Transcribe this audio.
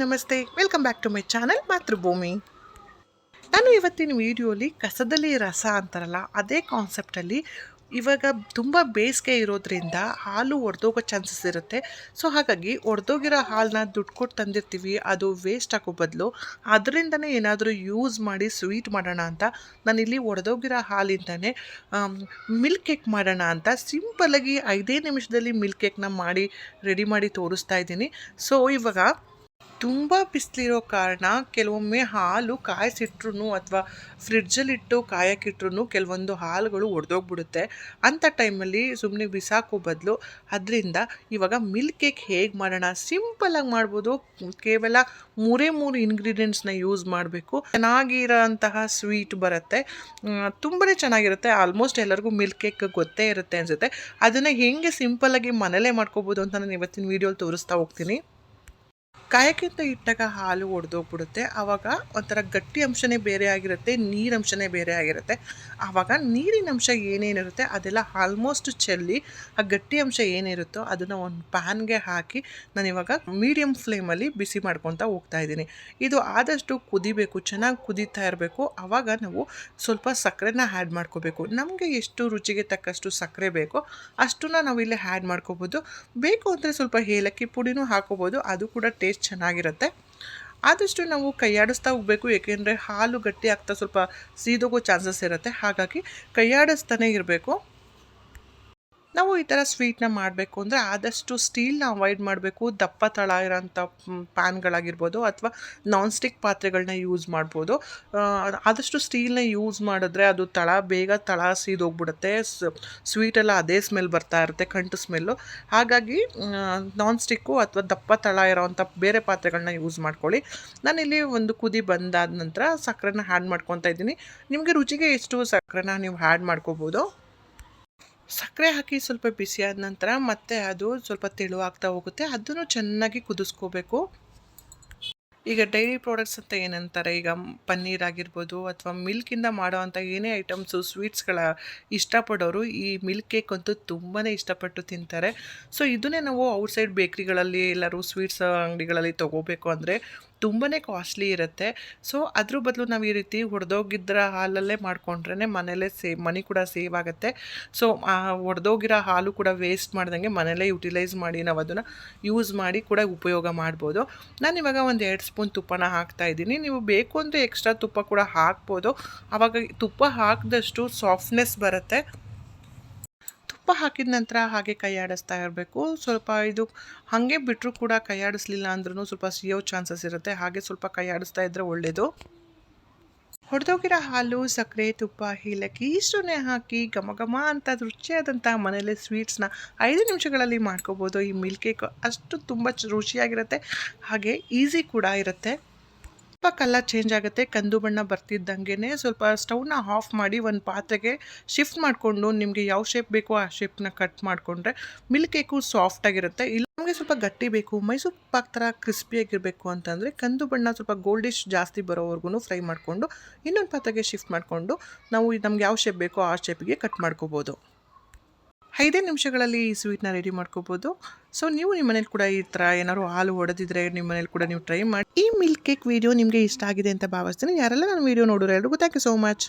ನಮಸ್ತೆ, welcome back to my channel Mathrubhumi. ನಾನು ಇವತ್ತಿನ ವಿಡಿಯೋಲಿ ಕಸದಲ್ಲಿ ರಸ ಅಂತಾರಲ್ಲ ಅದೇ ಕಾನ್ಸೆಪ್ಟಲ್ಲಿ ಇವಾಗ ತುಂಬ ಬೇಸಿಗೆ ಇರೋದ್ರಿಂದ ಹಾಲು ಒಡೆದೋಗೋ ಚಾನ್ಸಸ್ ಇರುತ್ತೆ. ಸೊ ಹಾಗಾಗಿ ಒಡೆದೋಗಿರೋ ಹಾಲನ್ನ ದುಡ್ಡು ಕೊಟ್ಟು ತಂದಿರ್ತೀವಿ, ಅದು ವೇಸ್ಟ್ ಆಗೋ ಬದಲು ಅದರಿಂದನೇ ಏನಾದರೂ ಯೂಸ್ ಮಾಡಿ ಸ್ವೀಟ್ ಮಾಡೋಣ ಅಂತ ನಾನಿಲ್ಲಿ ಒಡೆದೋಗಿರೋ ಹಾಲಿಂದನೇ ಮಿಲ್ಕ್ ಕೇಕ್ ಮಾಡೋಣ ಅಂತ ಸಿಂಪಲ್ಲಾಗಿ 5 ನಿಮಿಷದಲ್ಲಿ ಮಿಲ್ಕ್ ಕೇಕ್ನ ಮಾಡಿ ರೆಡಿ ಮಾಡಿ ತೋರಿಸ್ತಾ ಇದ್ದೀನಿ. ಸೊ ಇವಾಗ ತುಂಬ ಬಿಸಿಲಿರೋ ಕಾರಣ ಕೆಲವೊಮ್ಮೆ ಹಾಲು ಕಾಯಿಸಿಟ್ರು ಅಥವಾ ಫ್ರಿಡ್ಜಲ್ಲಿಟ್ಟು ಕಾಯಕ್ಕಿಟ್ರು ಕೆಲವೊಂದು ಹಾಲುಗಳು ಒಡೆದೋಗ್ಬಿಡುತ್ತೆ. ಅಂಥ ಟೈಮಲ್ಲಿ ಸುಮ್ಮನೆ ಬಿಸಾಕೋ ಬದಲು ಅದರಿಂದ ಇವಾಗ ಮಿಲ್ಕ್ ಕೇಕ್ ಹೇಗೆ ಮಾಡೋಣ, ಸಿಂಪಲ್ಲಾಗಿ ಮಾಡ್ಬೋದು. ಕೇವಲ 3 ಇಂಗ್ರೀಡಿಯೆಂಟ್ಸ್ನ ಯೂಸ್ ಮಾಡಬೇಕು, ಚೆನ್ನಾಗಿರೋ ಅಂತಹ ಸ್ವೀಟ್ ಬರುತ್ತೆ. ತುಂಬಾ ಚೆನ್ನಾಗಿರುತ್ತೆ. ಆಲ್ಮೋಸ್ಟ್ ಎಲ್ಲರಿಗೂ ಮಿಲ್ಕ್ ಕೇಕ್ ಗೊತ್ತೇ ಇರುತ್ತೆ ಅನಿಸುತ್ತೆ. ಅದನ್ನು ಹೇಗೆ ಸಿಂಪಲ್ಲಾಗಿ ಮನೇಲೇ ಮಾಡ್ಕೋಬೋದು ಅಂತ ನಾನು ಇವತ್ತಿನ ವೀಡಿಯೋಲಿ ತೋರಿಸ್ತಾ ಹೋಗ್ತೀನಿ. ಕಾಯಕ್ಕಿಂತ ಇಟ್ಟಾಗ ಹಾಲು ಒಡೆದೋಗ್ಬಿಡುತ್ತೆ. ಆವಾಗ ಒಂಥರ ಗಟ್ಟಿ ಅಂಶನೇ ಬೇರೆ ಆಗಿರುತ್ತೆ, ನೀರಂಶನೇ ಬೇರೆ ಆಗಿರುತ್ತೆ. ಆವಾಗ ನೀರಿನ ಅಂಶ ಏನೇನಿರುತ್ತೆ ಅದೆಲ್ಲ ಆಲ್ಮೋಸ್ಟ್ ಚೆಲ್ಲಿ ಆ ಗಟ್ಟಿ ಅಂಶ ಏನಿರುತ್ತೋ ಅದನ್ನು ಒಂದು ಪ್ಯಾನ್ಗೆ ಹಾಕಿ ನಾನಿವಾಗ ಮೀಡಿಯಮ್ ಫ್ಲೇಮಲ್ಲಿ ಬಿಸಿ ಮಾಡ್ಕೊತಾ ಹೋಗ್ತಾ ಇದ್ದೀನಿ. ಇದು ಆದಷ್ಟು ಕುದಿಬೇಕು, ಚೆನ್ನಾಗಿ ಕುದೀತಾ ಇರಬೇಕು. ಆವಾಗ ನಾವು ಸ್ವಲ್ಪ ಸಕ್ಕರೆನ ಆ್ಯಡ್ ಮಾಡ್ಕೋಬೇಕು. ನಮಗೆ ಎಷ್ಟು ರುಚಿಗೆ ತಕ್ಕಷ್ಟು ಸಕ್ಕರೆ ಬೇಕೋ ಅಷ್ಟನ್ನ ನಾವಿಲ್ಲಿ ಆ್ಯಡ್ ಮಾಡ್ಕೋಬೋದು. ಬೇಕು ಅಂದರೆ ಸ್ವಲ್ಪ ಏಲಕ್ಕಿ ಪುಡಿನೂ ಹಾಕೋಬೋದು, ಅದು ಕೂಡ ಟೇಸ್ಟ್ ಚೆನ್ನಾಗಿರುತ್ತೆ. ಆದಷ್ಟು ನಾವು ಕೈಯಾಡಿಸ್ತಾ ಹೋಗಬೇಕು, ಏಕೆಂದರೆ ಹಾಲು ಗಟ್ಟಿ ಆಗ್ತಾ ಸ್ವಲ್ಪ ಸೀದೋಗೋ ಚಾನ್ಸಸ್ ಇರುತ್ತೆ. ಹಾಗಾಗಿ ಕೈಯಾಡಿಸ್ತಾನೆ ಇರಬೇಕು. ನಾವು ಈ ಥರ ಸ್ವೀಟ್ನ ಮಾಡಬೇಕು ಅಂದರೆ ಆದಷ್ಟು ಸ್ಟೀಲ್ನ ಅವಾಯ್ಡ್ ಮಾಡಬೇಕು. ದಪ್ಪ ತಳ ಇರೋಂಥ ಪ್ಯಾನ್ಗಳಾಗಿರ್ಬೋದು ಅಥವಾ ನಾನ್ ಸ್ಟಿಕ್ ಪಾತ್ರೆಗಳನ್ನ ಯೂಸ್ ಮಾಡ್ಬೋದು. ಆದಷ್ಟು ಸ್ಟೀಲ್ನ ಯೂಸ್ ಮಾಡಿದ್ರೆ ಅದು ಬೇಗ ತಳ ಸೀದೋಗ್ಬಿಡುತ್ತೆ. ಸ್ವೀಟೆಲ್ಲ ಅದೇ ಸ್ಮೆಲ್ ಬರ್ತಾ ಇರುತ್ತೆ, ಕಂಟು ಸ್ಮೆಲ್ಲು. ಹಾಗಾಗಿ ನಾನ್ ಸ್ಟಿಕ್ಕು ಅಥವಾ ದಪ್ಪ ತಳ ಇರೋವಂಥ ಬೇರೆ ಪಾತ್ರೆಗಳನ್ನ ಯೂಸ್ ಮಾಡ್ಕೊಳ್ಳಿ. ನಾನಿಲ್ಲಿ ಒಂದು ಕುದಿ ಬಂದಾದ ನಂತರ ಸಕ್ಕರೆನ ಆ್ಯಡ್ ಮಾಡ್ಕೊತಾ ಇದ್ದೀನಿ. ನಿಮಗೆ ರುಚಿಗೆ ಎಷ್ಟು ಸಕ್ಕರೆನ ನೀವು ಆ್ಯಡ್ ಮಾಡ್ಕೋಬೋದು. ಸಕ್ಕರೆ ಹಾಕಿ ಸ್ವಲ್ಪ ಬಿಸಿಯಾದ ನಂತರ ಮತ್ತೆ ಅದು ಸ್ವಲ್ಪ ತೆಳುವಾಗ್ತಾ ಹೋಗುತ್ತೆ. ಅದನ್ನು ಚೆನ್ನಾಗಿ ಕುದಿಸ್ಕೋಬೇಕು. ಈಗ ಡೈರಿ ಪ್ರಾಡಕ್ಟ್ಸ್ ಅಂತ ಏನಂತಾರೆ, ಈಗ ಪನ್ನೀರ್ ಆಗಿರ್ಬೋದು ಅಥವಾ ಮಿಲ್ಕಿಂದ ಮಾಡೋ ಅಂಥ ಏನೇ ಐಟಮ್ಸು ಸ್ವೀಟ್ಸ್ಗಳ ಇಷ್ಟಪಡೋರು ಈ ಮಿಲ್ಕ್ ಕೇಕ್ ಅಂತೂ ತುಂಬಾ ಇಷ್ಟಪಟ್ಟು ತಿಂತಾರೆ. ಸೊ ಇದನ್ನೇ ನಾವು ಔಟ್ಸೈಡ್ ಬೇಕ್ರಿಗಳಲ್ಲಿ ಎಲ್ಲರೂ ಸ್ವೀಟ್ಸ್ ಅಂಗಡಿಗಳಲ್ಲಿ ತೊಗೋಬೇಕು ಅಂದರೆ ತುಂಬಾ ಕಾಸ್ಟ್ಲಿ ಇರುತ್ತೆ. ಸೊ ಅದ್ರ ಬದಲು ನಾವು ಈ ರೀತಿ ಒಡೆದೋಗಿದ್ರ ಹಾಲಲ್ಲೇ ಮಾಡ್ಕೊಂಡ್ರೆ ಮನೇಲೇ ಮನಿ ಕೂಡ ಸೇವ್ ಆಗುತ್ತೆ. ಸೊ ಒಡೆದೋಗಿರೋ ಹಾಲು ಕೂಡ ವೇಸ್ಟ್ ಮಾಡ್ದಂಗೆ ಮನೇಲೇ ಯುಟಿಲೈಸ್ ಮಾಡಿ ನಾವು ಅದನ್ನು ಯೂಸ್ ಮಾಡಿ ಕೂಡ ಉಪಯೋಗ ಮಾಡ್ಬೋದು. ನಾನಿವಾಗ ಒಂದು 2 ಸ್ಪೂನ್ ತುಪ್ಪನ ಹಾಕ್ತಾಯಿದ್ದೀನಿ. ನೀವು ಬೇಕು ಅಂದರೆ ಎಕ್ಸ್ಟ್ರಾ ತುಪ್ಪ ಕೂಡ ಹಾಕ್ಬೋದು. ಆವಾಗ ತುಪ್ಪ ಹಾಕಿದಷ್ಟು ಸಾಫ್ಟ್ನೆಸ್ ಬರುತ್ತೆ. ತುಪ್ಪ ಹಾಕಿದ ನಂತರ ಹಾಗೆ ಕೈ ಆಡಿಸ್ತಾ ಇರಬೇಕು. ಸ್ವಲ್ಪ ಇದು ಹಾಗೆ ಬಿಟ್ಟರು ಕೂಡ ಕೈ ಆಡಿಸ್ಲಿಲ್ಲ ಅಂದ್ರೂ ಸ್ವಲ್ಪ ಸಿಯೋ ಚಾನ್ಸಸ್ ಇರುತ್ತೆ. ಹಾಗೆ ಸ್ವಲ್ಪ ಕೈ ಆಡಿಸ್ತಾ ಇದ್ದರೆ ಒಳ್ಳೆಯದು. ಹೊಡೆದೋಗಿರೋ ಹಾಲು, ಸಕ್ಕರೆ, ತುಪ್ಪ, ಏಲಕ್ಕಿ ಇಷ್ಟನ್ನೇ ಹಾಕಿ ಘಮ ಅಂತ ರುಚಿಯಾದಂಥ ಮನೇಲಿ ಸ್ವೀಟ್ಸ್ನ 5 ನಿಮಿಷಗಳಲ್ಲಿ ಮಾಡ್ಕೋಬೋದು. ಈ ಮಿಲ್ಕ್ ಕೇಕ್ ಅಷ್ಟು ತುಂಬ ರುಚಿಯಾಗಿರುತ್ತೆ, ಹಾಗೆ ಈಸಿ ಕೂಡ ಇರುತ್ತೆ. ಸ್ವಲ್ಪ ಕಲರ್ ಚೇಂಜ್ ಆಗುತ್ತೆ. ಕಂದು ಬಣ್ಣ ಬರ್ತಿದ್ದಂಗೆ ಸ್ವಲ್ಪ ಸ್ಟವ್ನ ಆಫ್ ಮಾಡಿ ಒಂದು ಪಾತ್ರೆಗೆ ಶಿಫ್ಟ್ ಮಾಡಿಕೊಂಡು ನಿಮಗೆ ಯಾವ ಶೇಪ್ ಬೇಕೋ ಆ ಶೇಪ್ನ ಕಟ್ ಮಾಡಿಕೊಂಡ್ರೆ ಮಿಲ್ಕ್ ಕೇಕು ಸಾಫ್ಟಾಗಿರುತ್ತೆ. ಇಲ್ಲ ನಮಗೆ ಸ್ವಲ್ಪ ಗಟ್ಟಿ ಬೇಕು, ಮೈಸೂರು ಪಾಕ್ ಥರ ಕ್ರಿಸ್ಪಿಯಾಗಿರಬೇಕು ಅಂತಂದರೆ ಕಂದು ಬಣ್ಣ ಸ್ವಲ್ಪ ಗೋಲ್ಡಿಶ್ ಜಾಸ್ತಿ ಬರೋವರೆಗೂ ಫ್ರೈ ಮಾಡಿಕೊಂಡು ಇನ್ನೊಂದು ಪಾತ್ರೆಗೆ ಶಿಫ್ಟ್ ಮಾಡಿಕೊಂಡು ನಾವು ನಮ್ಗೆ ಯಾವ ಶೇಪ್ ಬೇಕೋ ಆ ಶೇಪಿಗೆ ಕಟ್ ಮಾಡ್ಕೋಬೋದು. 5 ನಿಮಿಷಗಳಲ್ಲಿ ಈ ಸ್ವೀಟ್ನ ರೆಡಿ ಮಾಡ್ಕೋಬೋದು. ಸೊ ನೀವು ನಿಮ್ಮ ಮನೇಲಿ ಕೂಡ ಈ ಥರ ಏನಾದ್ರು ಹಾಲು ಒಡೆದಿದ್ರೆ ನಿಮ್ಮ ಮನೇಲಿ ಕೂಡ ನೀವು ಟ್ರೈ ಮಾಡಿ. ಈ ಮಿಲ್ಕ್ ಕೇಕ್ ವಿಡಿಯೋ ನಿಮಗೆ ಇಷ್ಟ ಆಗಿದೆ ಅಂತ ಭಾವಿಸ್ತೀನಿ. ಯಾರೆಲ್ಲ ನನ್ನ ವಿಡಿಯೋ ನೋಡೋರು ಎಲ್ರಿಗೂ ಥ್ಯಾಂಕ್ ಯು ಸೋ ಮಚ್.